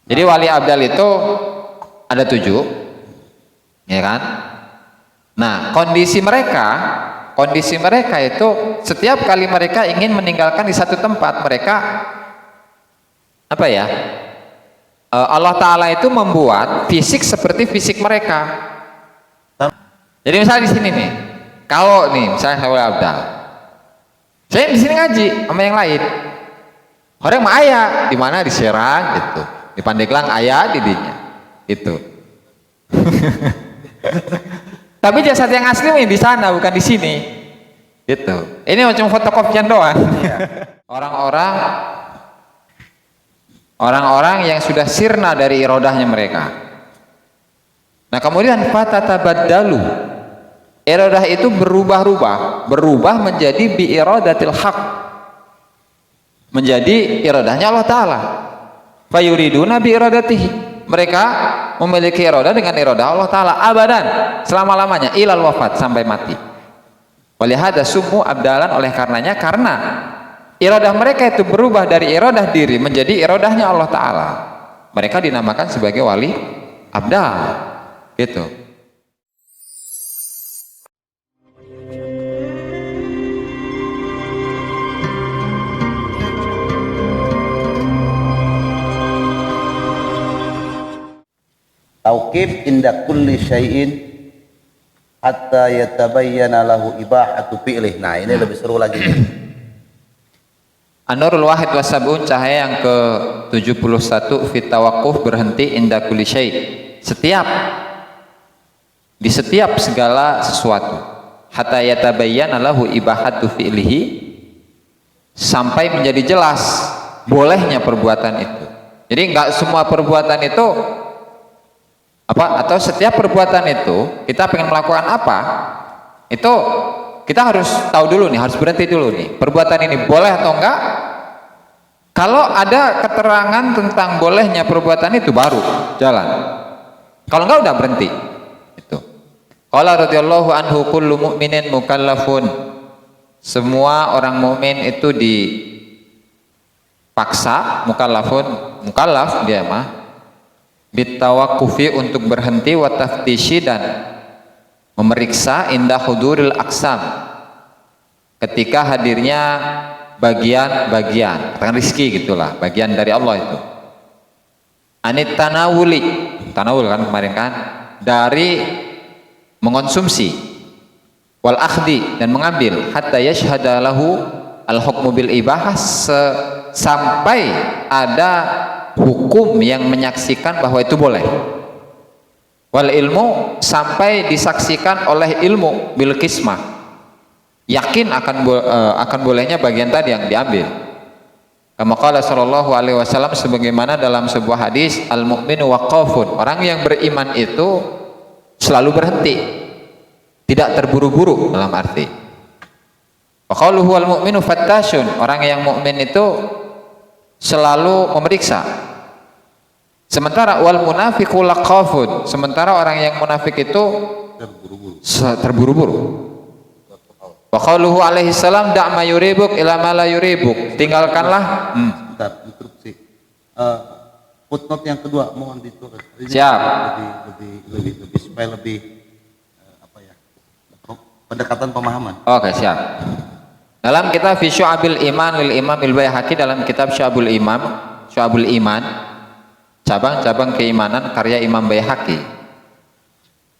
Jadi wali abdal itu ada 7, ya kan? Nah, kondisi mereka itu setiap kali mereka ingin meninggalkan di satu tempat, mereka apa ya? Allah Ta'ala itu membuat fisik seperti fisik mereka. Jadi misalnya di sini nih, kalau nih misalnya saya wali abdal, saya di sini ngaji sama yang lain. Orang mah ayah di mana, di Serang gitu, di Pandeglang ayah didinya itu. Tapi jasad yang asli mah di sana, bukan di sini gitu. Ini macam fotokopian doang. Orang-orang yang sudah sirna dari irodahnya mereka. Nah kemudian fatatabaddalu, irodah itu berubah menjadi bi iradatil haq, menjadi irodahnya Allah Ta'ala. Fayuriduna bi iradatihi, mereka memiliki irodah dengan irodah Allah Ta'ala abadan, selama-lamanya, ilal wafat, sampai mati. Walihada summu abdalan, oleh karenanya, karena irodah mereka itu berubah dari irodah diri menjadi irodahnya Allah Ta'ala, mereka dinamakan sebagai wali abdal gitu. Tauqif inda kulli syai'in hatta yatabayyana lahu ibahatu fi'lih. Nah, ini lebih seru lagi. An-Nurul Wahid Wasabun, cahaya yang ke-71, fit tawaquf, berhenti, inda kulli syai', di setiap segala sesuatu, hatta yatabayyana lahu ibahatu fi'lihi, sampai menjadi jelas bolehnya perbuatan itu. Jadi enggak semua perbuatan itu atau setiap perbuatan itu kita pengen melakukan apa, itu kita harus tahu dulu nih, harus berhenti dulu nih, perbuatan ini boleh atau enggak. Kalau ada keterangan tentang bolehnya perbuatan itu baru jalan, kalau enggak udah berhenti itu. Qala radhiyallahu anhu, kullu mu'minin mukallafun, semua orang mukmin itu dipaksa, mukallaf dia mah bitawakkufi, untuk berhenti, wa taftishi, dan memeriksa, indah huduril aksam, ketika hadirnya bagian-bagian, katakan rizki gitulah, bagian dari Allah itu. Anit tanawuli, tanawul kan kemarin kan, dari mengonsumsi, wal akhdi, dan mengambil, hatta yashhada lahu al hukmu bil ibahah, sampai ada hukum yang menyaksikan bahwa itu boleh, wal ilmu, sampai disaksikan oleh ilmu, bil qismah, yakin akan bolehnya bagian tadi yang diambil. Kama qala sallallahu alaihi wasallam, sebagaimana dalam sebuah hadis, al mu'minu waqafun, orang yang beriman itu selalu berhenti, tidak terburu-buru, dalam arti. Wa qaluhu al mu'minu fattashun, orang yang mukmin itu selalu memeriksa. Sementara wal munafiqu laqafun, sementara orang yang munafik itu terburu-buru. Wa qauluhu alaihi salam, da' ma yuribuk ila ma la yuribuk, tinggalkanlah. Bentar, instruksi. Footnote yang kedua mohon ditulis. Siap. Lebih supaya lebih pendekatan pemahaman. Oke, siap. Dalam kitab fi Syu'abil Iman lil Imam al-Baihaqi, dalam kitab Syu'abul Iman, cabang-cabang keimanan, karya Imam Baihaqi.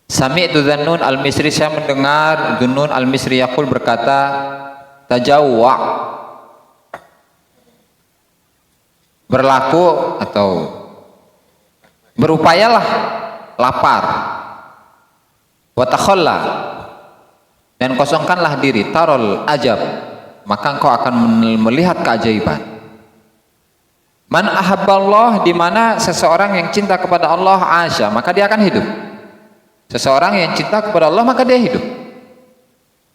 Sami'tu Dhunnun al-Misri, saya mendengar Dhunnun al-Misri yaqul, berkata, tajawwa, berlaku atau berupayalah lapar, wa takhalla, dan kosongkanlah diri, tarol ajab, maka engkau akan melihat keajaiban. Man ahabballah, di mana seseorang yang cinta kepada Allah, asya, maka dia akan hidup. Seseorang yang cinta kepada Allah, maka dia hidup.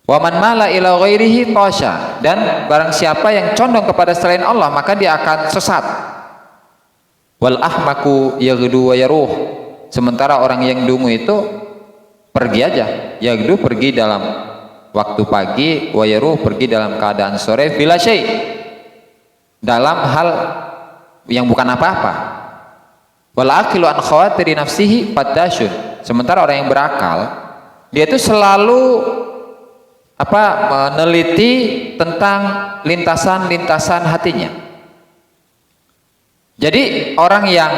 Wa man mala ila ghairihi tasya, dan barang siapa yang condong kepada selain Allah, maka dia akan sesat. Wal ahmaku yaghdu wa yaruh, sementara orang yang dungu itu pergi aja, yaghdu pergi dalam waktu pagi, wa yaruh pergi dalam keadaan sore, bila syai, dalam hal yang bukan apa-apa. Wal aqilu an khawatiri nafsihi fattasyun. Sementara orang yang berakal, dia itu selalu meneliti tentang lintasan-lintasan hatinya. Jadi orang yang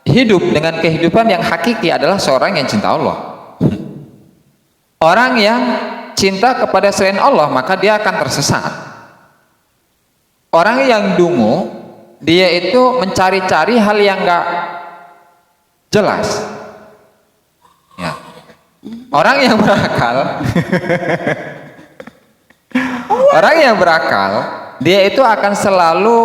hidup dengan kehidupan yang hakiki adalah seorang yang cinta Allah. Orang yang cinta kepada selain Allah, maka dia akan tersesat. Orang yang dungu, dia itu mencari-cari hal yang enggak jelas. Ya. Orang yang berakal orang yang berakal, dia itu akan selalu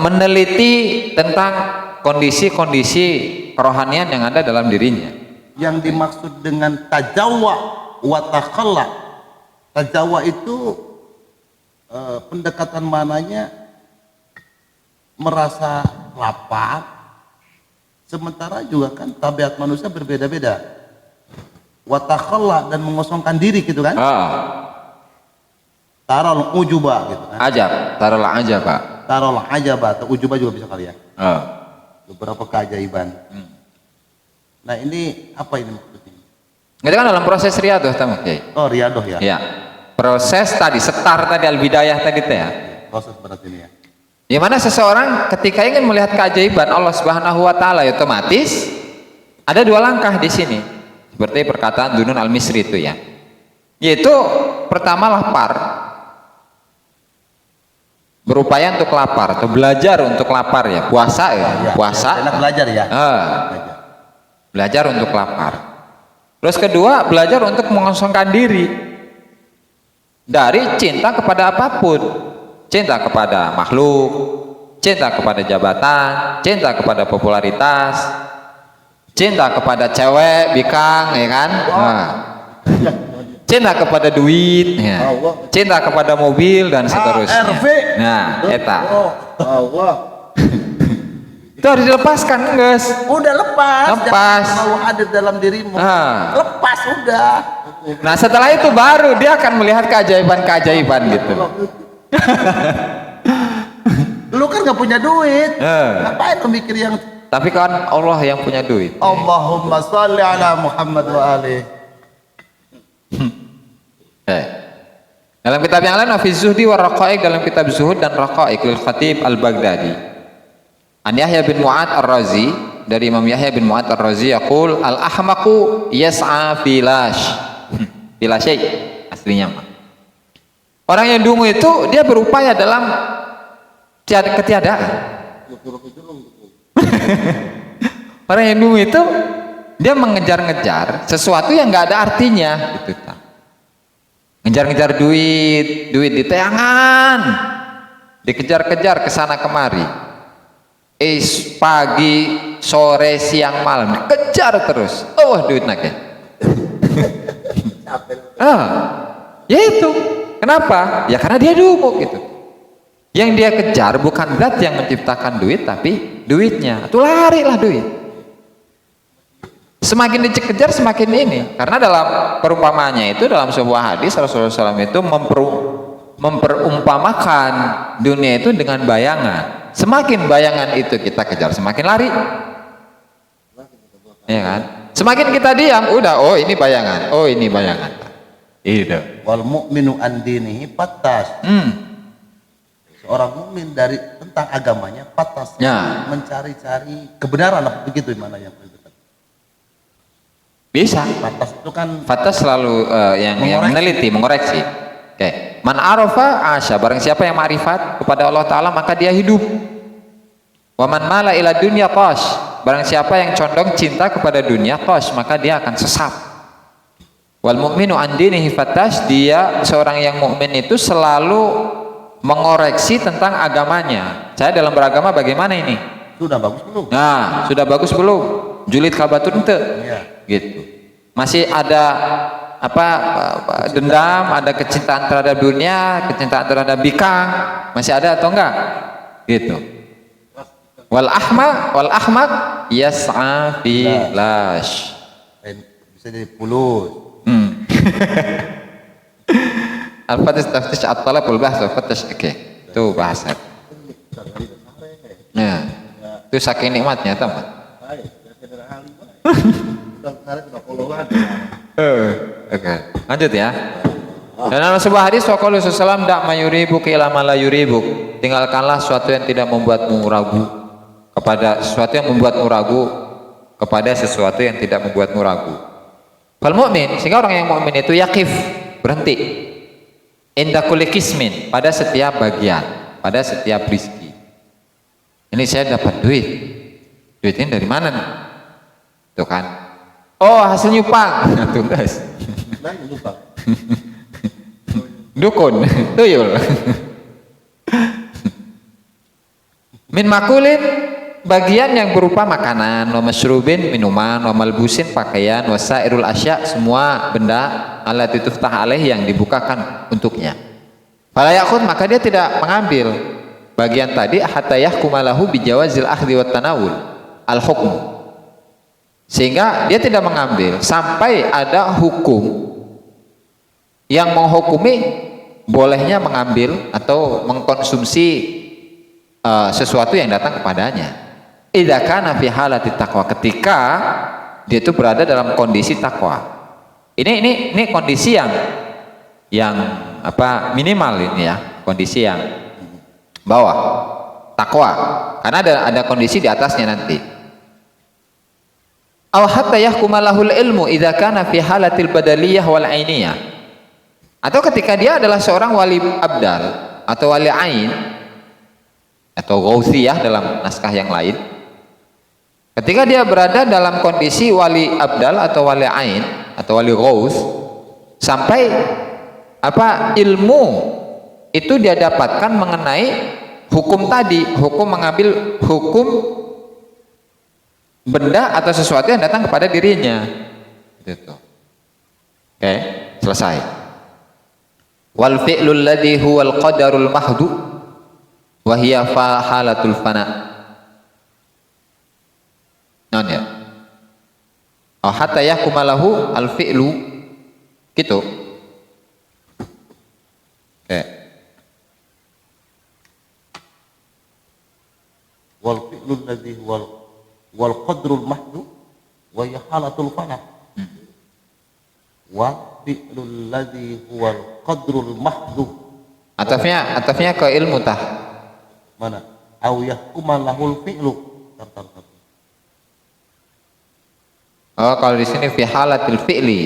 meneliti tentang kondisi-kondisi kerohanian yang ada dalam dirinya. Yang dimaksud dengan tajawwa wa takhalla, tajawwa itu pendekatan mananya merasa lapar, sementara juga kan tabiat manusia berbeda-beda. Wa takhalla, dan mengosongkan diri gitu kan. Taral ujuba gitu kan. Ajab, taruhlah ajab, Pak. Taral ajaba atau ujuba juga bisa kali ya. Beberapa keajaiban. Nah ini apa ini maksudnya? Itu kan dalam proses riadah, Kiai. Oh, riadah ya. Ya. Proses tadi, setar tadi, al-bidayah tadi itu ya. Proses berat ini ya. Di mana seseorang ketika ingin melihat keajaiban Allah Subhanahu wa taala, ya otomatis ada dua langkah di sini. Seperti perkataan Dunun Al-Misri itu ya. Yaitu pertama lapar. Berupaya untuk lapar atau belajar untuk lapar ya. Puasa ya. Puasa. Enak belajar ya. Belajar untuk lapar. Terus kedua, belajar untuk mengosongkan diri dari cinta kepada apapun. Cinta kepada makhluk, cinta kepada jabatan, cinta kepada popularitas, cinta kepada cewek, bikang, ya kan? Cinta kepada duit, ya. Cinta kepada mobil dan seterusnya. Nah, eta. Itu harus dilepaskan, guys. Udah lepas. Jangan mau hadir dalam dirimu. Lepas udah. Nah, setelah itu baru dia akan melihat keajaiban-keajaiban gitu. Lu kan nggak punya duit. Ngapain lu mikir yang? Tapi kan Allah yang punya duit. Allahumma sholli ala Muhammad wa alihi. Dalam kitab yang lain, Fi Zuhdi wa Raqaiq, dalam kitab Zuhud dan Raqaiq lil Khatib Al-Baghdadi. An Yahya bin Mu'ad Ar-Razi, dari Imam Yahya bin Mu'ad Ar-Razi yaqul al-ahmaqu yas'a filash. Filasyai aslinya mah. Orang yang dungu itu dia berupaya dalam ketiadaan. Orang yang dungu itu dia mengejar-ngejar sesuatu yang nggak ada artinya gitu. Ngejar-ngejar duit di tayangan, dikejar-kejar ke sana kemari. Pagi, sore, siang, malam dikejar terus. Oh, duit nake. Ya itu. Kenapa? Ya karena dia dungu gitu. Yang dia kejar bukan zat yang menciptakan duit, tapi duitnya. Itu larilah duit. Semakin dikejar semakin ini. Karena dalam perumpamaannya itu, dalam sebuah hadis Rasulullah SAW itu memperumpamakan dunia itu dengan bayangan. Semakin bayangan itu kita kejar, semakin lari. Ya kan? Semakin kita diam, udah, oh ini bayangan, oh ini bayangan. Itu. Wal mu'minu an dinihi pattas. Seorang mukmin dari tentang agamanya pattas. Ya. Mencari-cari kebenaran, apa begitu mana yang benar? Bisa. Pattas itu kan. Pattas selalu yang meneliti, mengoreksi. Oke. Man arafa asya, barang siapa yang ma'rifat kepada Allah Ta'ala maka dia hidup. Wa man mala ila dunya tash, barang siapa yang condong cinta kepada dunia tash, maka dia akan sesat. Wal mu'minu an dinihi fattash, dia seorang yang mukmin itu selalu mengoreksi tentang agamanya. Saya dalam beragama bagaimana ini? Sudah bagus belum? Nah, sudah bagus belum? Julid kabatun ente? Iya. Gitu. Masih ada dendam, ada kecintaan terhadap dunia, kecintaan terhadap bikang, masih ada atau enggak? Gitu. Wal ahmaq yas'a fi lash. Bisa jadi pulus. Al-Fatih taftish at-talab wal bahth wa fattish. Oke. Itu bahasa. Nah, itu saking nikmatnya teman. Oke, lanjut ya. Dan dalam sebuah hadis Rasulullah SAW dak mayuribuk ila ma la yuribuk. Tinggalkanlah sesuatu yang tidak membuatmu ragu kepada sesuatu yang membuatmu ragu kepada sesuatu yang tidak membuatmu ragu. Fal mu'min, sehingga orang yang mukmin itu yakif, berhenti. Inda kulli qismin, pada setiap bagian, pada setiap rizki. Ini saya dapat duit. Duitnya dari mana nih? Tuh kan. Oh, hasil nyupang. Nah, tuh guys. Dukun, tuyul. Min makulin, bagian yang berupa makanan, wa masyrubin, minuman, wa malbusin, pakaian, wa sairul asya, semua benda alat itu alaih yang dibukakan untuknya. Fala yakhud, maka dia tidak mengambil bagian tadi hatta yahkumalahu bijawazil akhdhi wat tanawul al-hukm. Sehingga dia tidak mengambil sampai ada hukum yang menghukumi bolehnya mengambil atau mengkonsumsi sesuatu yang datang kepadanya. Idza kana fi halati taqwa, ketika dia itu berada dalam kondisi takwa. Ini kondisi yang apa minimal ini ya, kondisi yang bawah takwa. Karena ada kondisi di atasnya nanti. Aw hatta yahkuma lahul ilmu idza kana fi halatil badaliyah wal ainiyah. Atau ketika dia adalah seorang wali abdal atau wali ain atau ghausiyah dalam naskah yang lain. Ketika dia berada dalam kondisi wali abdal atau wali ain atau wali ghaus, sampai apa ilmu itu dia dapatkan mengenai hukum tadi, hukum mengambil hukum benda atau sesuatu yang datang kepada dirinya. Gitu. Oke, selesai. Wal fi'lul ladzi huwal qadarul mahdu wa hiya halatul fana. Non ya. Oh, hatta yahkumalahu al fi'lu gitu. Oke. Wal fi'lul ladzi wal qadrul mahdu wa hiya halatul fana. Wa fi'lul ladzi huwal qadrul mahdu. Atafnya ke ilmu tah. Mana? Au yahkuma lahul fi'lu. Tar. Oh, kalau di sini fi halatil fi'li.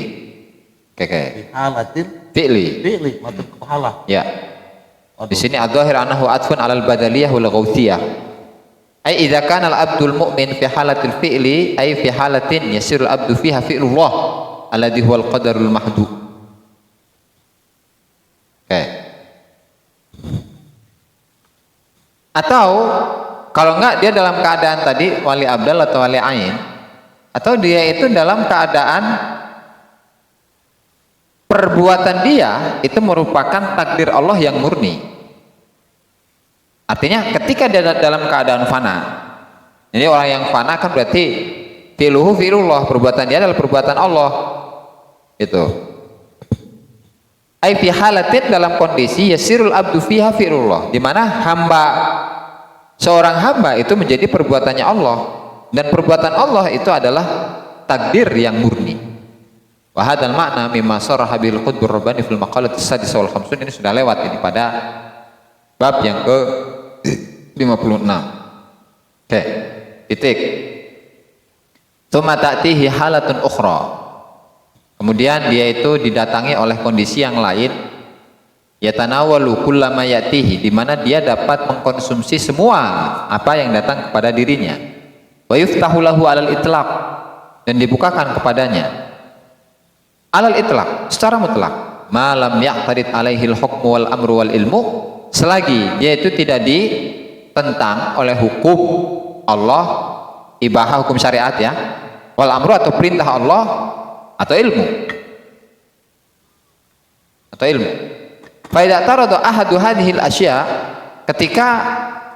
Oke. Fi halatil Fi'li. maksud kepala. Ya. Di sini adzahir annahu atfun 'alal badaliyah wal ghausiyah. Ai idza kana al-'abdul mu'min fi halatil fi'li ay fi halatin yasirul 'abdu fiha fi'lullah alladhi huwal qadarul mahdu. Oke. Atau kalau enggak dia dalam keadaan tadi wali abdal atau wali ain, atau dia itu dalam keadaan perbuatan dia itu merupakan takdir Allah yang murni. Artinya ketika dia dalam keadaan fana, jadi orang yang fana kan berarti fi'luhu fi'lullah, perbuatan dia adalah perbuatan Allah. Itu. Ai fi halatin, dalam kondisi yasirul abdu fiha fi'lullah, di mana seorang hamba itu menjadi perbuatannya Allah, dan perbuatan Allah itu adalah takdir yang murni. Wa hadzal makna mimma saraha bil qutbur rabbani fil maqalat as-sadis wal khamsun, ini sudah lewat ini pada bab yang ke 56. Oke, titik. Tsumma ta'tihi halatun ukhra. Kemudian dia itu didatangi oleh kondisi yang lain, yatanawalu kullama yatihi, di mana dia dapat mengkonsumsi semua apa yang datang kepada dirinya. Wa yuftahu lahu 'alal itlaq, dan dibukakan kepadanya alal itlaq, secara mutlak, ma lam ya'tarid 'alaihi al-hukmu wal amru wal ilmu, selagi dia itu tidak ditentang oleh hukum Allah, ibahah hukum syariat ya, wal amru atau perintah Allah, atau ilmu. Fa idza tarada ahadu hadhil asya, ketika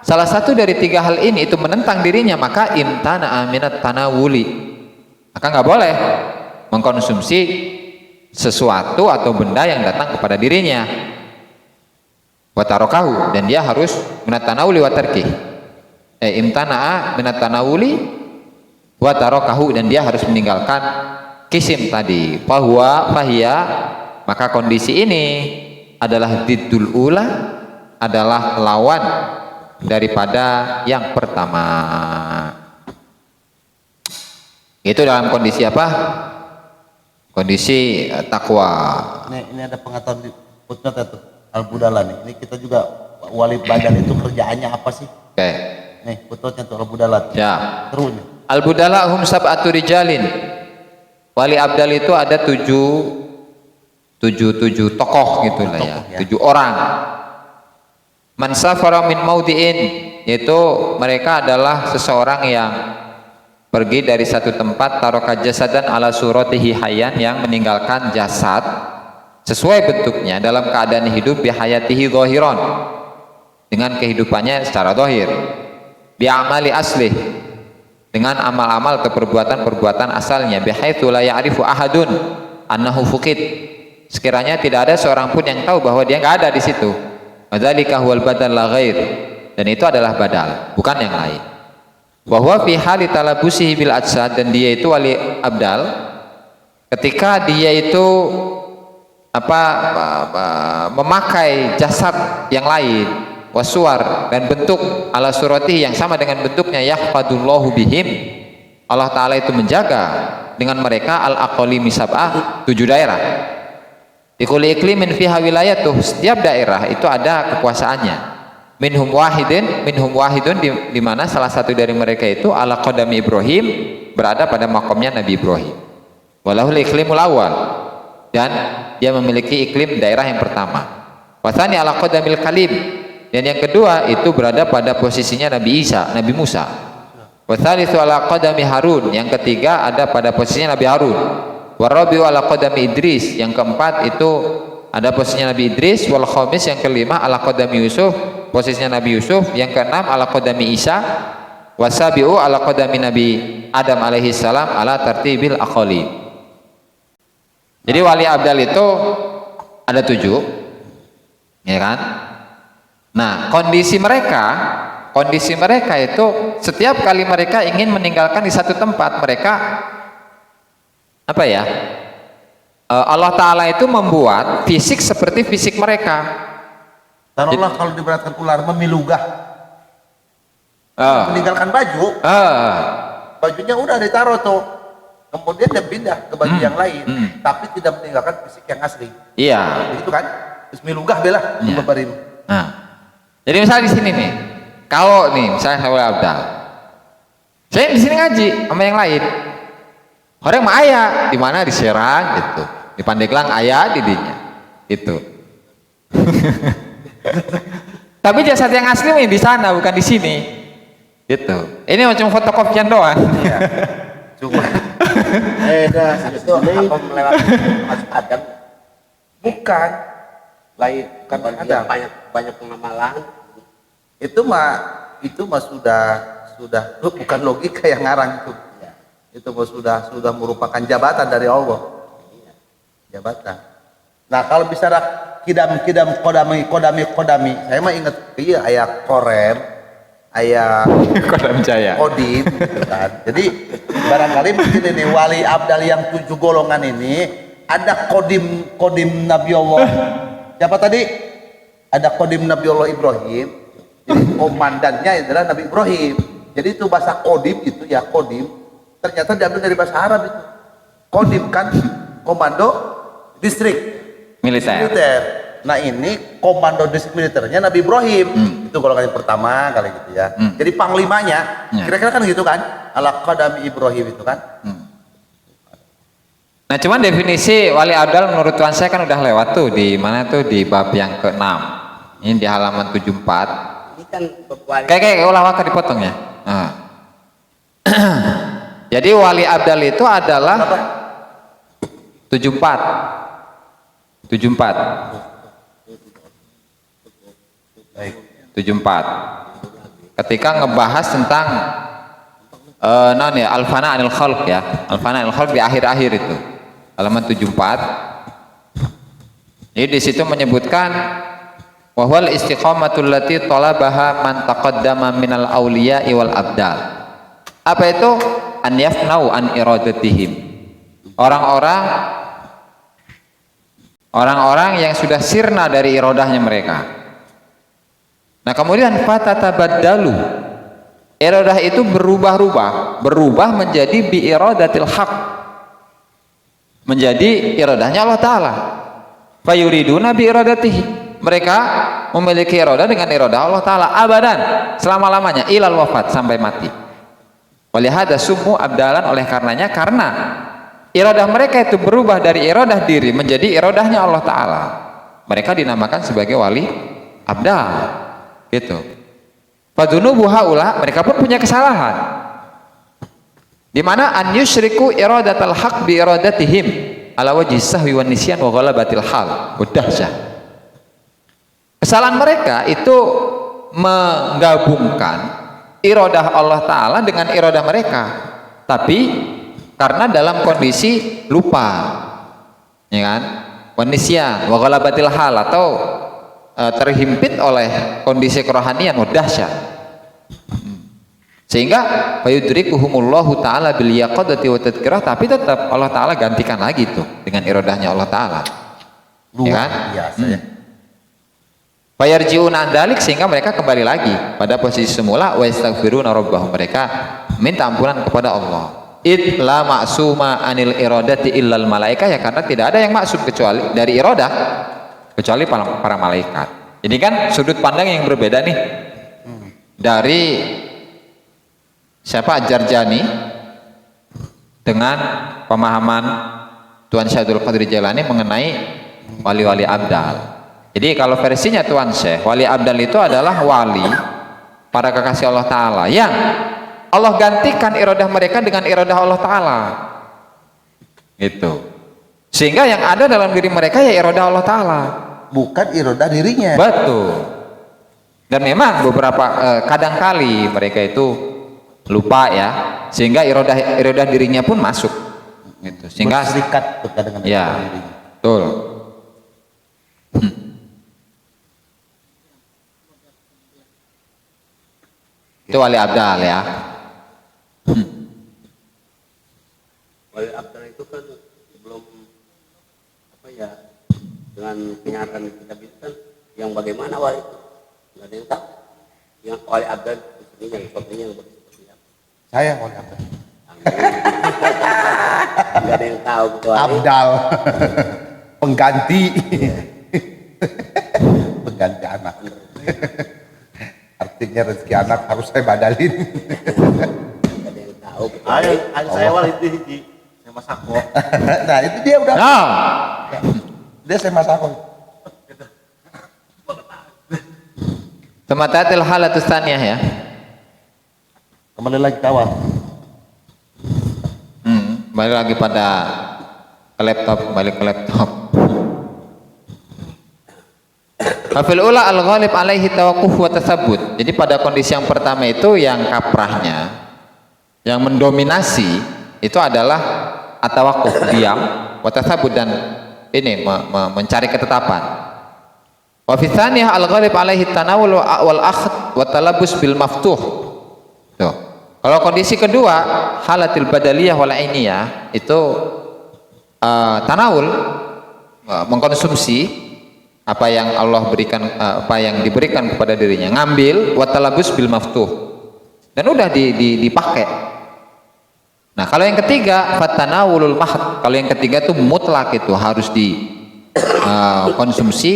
salah satu dari tiga hal ini itu menentang dirinya, maka imtana aminat tanawuli, maka nggak boleh mengkonsumsi sesuatu atau benda yang datang kepada dirinya. Wa tarokahu, dan dia harus minat tanawuli wa tarki, imtana'a minat tanawuli wa tarakahu, dan dia harus meninggalkan kisim tadi. Fahiya, maka kondisi ini adalah diddul ula, adalah lawan daripada yang pertama. Itu dalam kondisi apa? Kondisi takwa. Ini ada pengetahuan di footnote itu Al-Budala nih. Ini kita juga wali badal itu kerjaannya apa sih? Oke. Nih footnote-nya tuh Al-Budala. Ya. Terus nih. Al-Budala hum sab'atu rijalin. Wali abdal itu ada tujuh tokoh gitu lah ya. 7 orang. Man safara min maudiin, yaitu mereka adalah seseorang yang pergi dari satu tempat, taroka jasadan ala suratihi hayyan, yang meninggalkan jasad sesuai bentuknya dalam keadaan hidup, bihayatihi zahiran, dengan kehidupannya secara zahir, bi'amali aslih, dengan amal-amal atau perbuatan-perbuatan asalnya, bihaitsu la ya'rifu ahadun annahu fuqid, sekiranya tidak ada seorang pun yang tahu bahwa dia nggak ada di situ. Wadzalika huwal badal la ghair, dan itu adalah badal, bukan yang lain. Wa huwa fi hali talabusihi bil ajsad, dan dia itu wali abdal ketika dia itu memakai jasad yang lain, wasuar, dan bentuk ala surati yang sama dengan bentuknya, yahfadullahu bihim, Allah Ta'ala itu menjaga dengan mereka al-aqalimi sab'ah, 7 daerah. Ikuli iklimin fiha wilayatuh, setiap daerah itu ada kekuasaannya. Minhum wahidun, di mana salah satu dari mereka itu ala qadami Ibrahim, berada pada makamnya Nabi Ibrahim. Walahul iklimul awal, dan dia memiliki iklim daerah yang pertama. Wasani ala qadamil kalim, dan yang kedua itu berada pada posisinya Nabi Musa. Wathalitsu ala qadami Harun, yang ketiga ada pada posisinya Nabi Harun. Warabiu ala qadami Idris, yang keempat itu ada posisinya Nabi Idris. Wal khamis, yang kelima ala qadami Yusuf, posisinya Nabi Yusuf. Yang keenam ala qadami Isa. Wasabiu ala qadami Nabi Adam alaihi salam ala tartibil aqali. Jadi wali abdal itu ada 7, ya kan? Nah, kondisi mereka itu setiap kali mereka ingin meninggalkan di satu tempat, mereka Allah Ta'ala itu membuat fisik seperti fisik mereka. Taruhlah kalau diberatkan ular memilugah, meninggalkan baju, bajunya udah ditaruh tuh, kemudian dia pindah ke baju yang lain, tapi tidak meninggalkan fisik yang asli. Iya. Itu kan, terus milugah bela, babarin. Nah, jadi misalnya di sini nih, kalau nih misalnya saya abdal, saya di sini ngaji sama yang lain. Orang mah ayah di mana, di Serang gitu, di Pandeglang ayah didinya itu. Tapi jasad yang asli mah di sana, bukan di sini gitu. Ini macam fotokopian doang. Iya. Cuma itu apa melewati Mas Adam? Bukan lain, bukan ada banyak pengamalan. Itu mah sudah bukan logika yang ngarang itu. Itu sudah merupakan jabatan dari Allah. Jabatan. Nah, kalau bicara kidam kodami, saya mah ingat iya ayat korem, ayat Kodam Jaya, kodim gitu kan. Jadi barangkali mungkin ini wali abdal yang 7 golongan ini ada kodim Nabi Allah. Siapa tadi? Ada kodim Nabi Allah Ibrahim. Jadi komandannya adalah Nabi Ibrahim. Jadi itu bahasa kodim itu ya kodim. Ternyata diambil dari bahasa Arab itu. Kodim kan komando distrik militer. Nah, ini komando distrik militernya Nabi Ibrahim. Itu golongan yang pertama kali gitu ya. Jadi panglimanya kira-kira kan gitu kan. Ala qadami Ibrahim itu kan. Nah, cuman definisi wali abdal menurut tuan saya kan udah lewat tuh di mana tuh, di bab yang ke-6. Ini di halaman 74. Ini kan wali. Kayak ulawaka dipotong ya. Nah. Jadi wali abdal itu adalah 74. Baik. 74. Ketika ngebahas tentang al-fana anil khalq ya. Al-fana anil khalq di akhir-akhir itu. Halaman 74. Jadi di situ menyebutkan wa huwal istiqamatul lati talabaha man taqaddama minal awliya'i wal abdal. Apa itu? An yafnau an iradatihim. Orang-orang yang sudah sirna dari irodahnya mereka. Nah kemudian fatatabaddalu, iradah itu berubah menjadi bi iradatil haq, menjadi iradahnya Allah Ta'ala. Fayuriduna bi iradatihi, mereka memiliki iradah dengan iradah Allah Ta'ala abadan, selama-lamanya, ilal wafat, sampai mati. Walihada summu abdalan, oleh karenanya, karena iradah mereka itu berubah dari iradah diri menjadi iradahnya Allah Ta'ala, mereka dinamakan sebagai wali abdal gitu. Fadunubu haula, mereka pun punya kesalahan, di mana an yusyriku iradatal haq bi iradatihim ala wajhi sahwi wan nisyan wa ghalabatil hal. Dahsyah. Kesalahan mereka itu menggabungkan iradah Allah Ta'ala dengan iradah mereka, tapi karena dalam kondisi lupa, ya kan, wan nisyan wa ghalabatil hal, atau terhimpit oleh kondisi kerohanian. Dahsyat. Sehingga fayudrikuhumullahu ta'ala bil yaqadati wa tadhkirah, tapi tetap Allah Ta'ala gantikan lagi tuh dengan iradahnya Allah Ta'ala, ya kan? Biasa ya. Fayarji'un an dzalik, sehingga mereka kembali lagi pada posisi semula. Wa yastaghfiruna rabbahum, mereka minta ampunan kepada Allah. Id la ma'suma anil iradati illal malaikah, ya karena tidak ada yang maksum kecuali dari iradah kecuali para malaikat. Jadi kan sudut pandang yang berbeda nih dari siapa, Jarjani dengan pemahaman Tuan Syekh Abdul Qadir Jailani mengenai wali-wali abdal. Jadi kalau versinya Tuan Syekh, wali abdal itu adalah wali para kekasih Allah Ta'ala yang Allah gantikan iradah mereka dengan iradah Allah Ta'ala gitu, sehingga yang ada dalam diri mereka ya iradah Allah Ta'ala, bukan iradah dirinya. betul. Dan memang beberapa kadangkali mereka itu lupa ya, sehingga iradah dirinya pun masuk gitu, sehingga berserikat dengan ya iradah dirinya. betul. Itu wali abdal ya. Wali abdal itu kan belum apa ya, dengan kenyataan kita kan yang bagaimana wali itu nggak ada yang tahu. Yang wali abdal ini yang sepertinya yang seperti apa. Saya wali abdal. Nggak ada yang tahu kecuali Abdal pengganti pengganti anak. Artinya rezeki anak harus saya badalin. nggak ada yang tahu kecuali Ayo saya wali hiji saya masako. Nah itu dia udah. Nah, Dia saya masako. tematatil halatus tsaniyah ya. Kembali lagi ke awal. Kembali lagi pada kembali ke laptop. Fafil ula al-ghalib alaihi tawaqquf wa tasabbut. Jadi pada kondisi yang pertama itu yang kaprahnya, yang mendominasi itu adalah at-tawaqquf, diam, wa tasabbut, dan ini mencari ketetapan. Wa fi tsaniyah al-ghalib alaihi tanawul wal akhd wa talabus bil maftuh. Tuh. Kalau kondisi kedua, halatil badaliyah wal ainiyah, itu tanawul, mengkonsumsi apa yang Allah berikan, apa yang diberikan kepada dirinya, ngambil, watalabus bil maftuh, dan udah dipakai. Nah kalau yang ketiga fatanawulul mahd, kalau yang ketiga itu mutlak, itu harus dikonsumsi,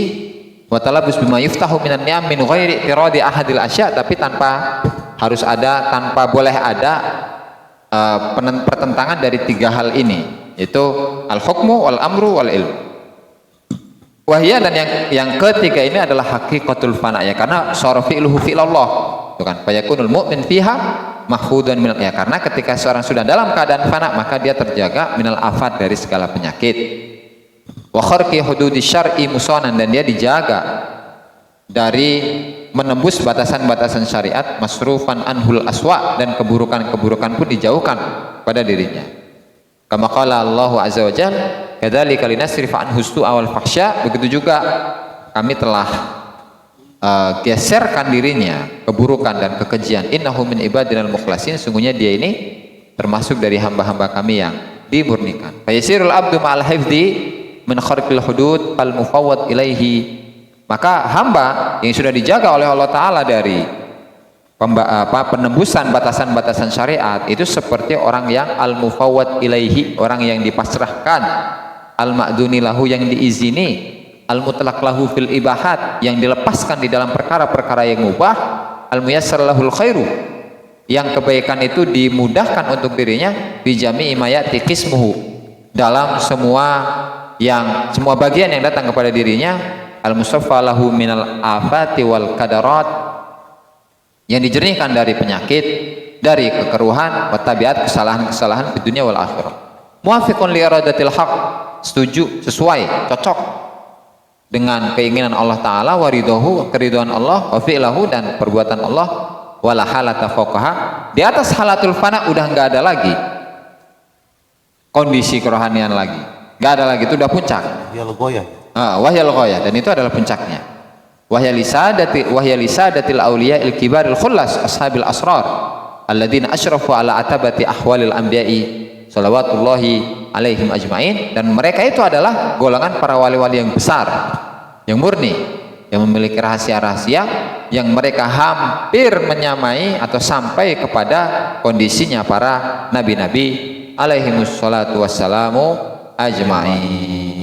watalabus bima yuftahu minan ni'am min ghairi tiradi ahadil asya, tapi tanpa boleh ada pertentangan dari tiga hal ini, yaitu al hukmu wal amru wal ilmu. Wahya, dan yang ketiga ini adalah hakikatul fana, ya karena syarafi'luhu fi'lallah, itu kan fayakunul mu'min fiha mahfudan minal, ya karena ketika seorang sudah dalam keadaan fana maka dia terjaga minal afat, dari segala penyakit. Wa kharqi hududi syar'i musonan, dan dia dijaga dari menembus batasan-batasan syariat, masrufan anhul aswa, dan keburukan-keburukan pun dijauhkan pada dirinya. Kama qala Allahu azza wa jalla, kadzalika linasrifa anhu su'a wal fahsya, begitu juga kami telah geserkan dirinya keburukan dan kekejian. Innahu min ibadinal mukhlasin, sungguhnya dia ini termasuk dari hamba-hamba kami yang dimurnikan. Fayasirul abdu ma'al hifdi min kharqil hudud al mufawwad ilaihi, maka hamba yang sudah dijaga oleh Allah Ta'ala dari penembusan batasan-batasan syariat itu seperti orang yang al mufawwad ilaihi, orang yang dipasrahkan, al ma'duni lahu, yang diizini, al mutlaq lahu fil ibahat, yang dilepaskan di dalam perkara-perkara yang mubah, al muyassar lahul khairu, yang kebaikan itu dimudahkan untuk dirinya, bi jami'i ma ya'ti qismuhu, dalam semua bagian yang datang kepada dirinya, al musaffa lahu minal afati wal kadarat, yang dijernihkan dari penyakit, dari kekeruhan, wa tabiat, kesalahan-kesalahan di dunia wal akhirah. Muwafiqun li iradatil haq, setuju, sesuai, cocok dengan keinginan Allah Ta'ala, waridahu, keriduan Allah, wa fi'lahu, dan perbuatan Allah, wala halata fawqaha, di atas halatul fana udah nggak ada lagi kondisi kerohanian lagi, nggak ada lagi, itu udah puncak. Wahyal ghayah, dan itu adalah puncaknya. Wahyal lisadatil awliya il kibaril khullas ashabil asrar alladzina asyrafu ala atabati ahwalil anbiya'i salawatullahi alaihim ajma'in, dan mereka itu adalah golongan para wali-wali yang besar, yang murni, yang memiliki rahasia-rahasia yang mereka hampir menyamai atau sampai kepada kondisinya para nabi-nabi alaihimus salatu wassalamu ajma'in.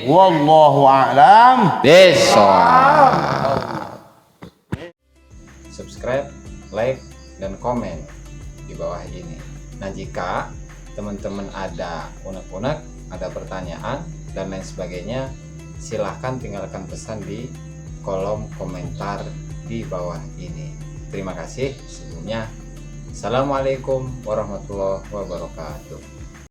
Wallahu a'lam Besok subscribe, like, dan komen di bawah ini. Nah, jika teman-teman ada unek-unek, ada pertanyaan dan lain sebagainya, silahkan tinggalkan pesan di kolom komentar di bawah ini. Terima kasih sebelumnya. Assalamualaikum warahmatullahi wabarakatuh.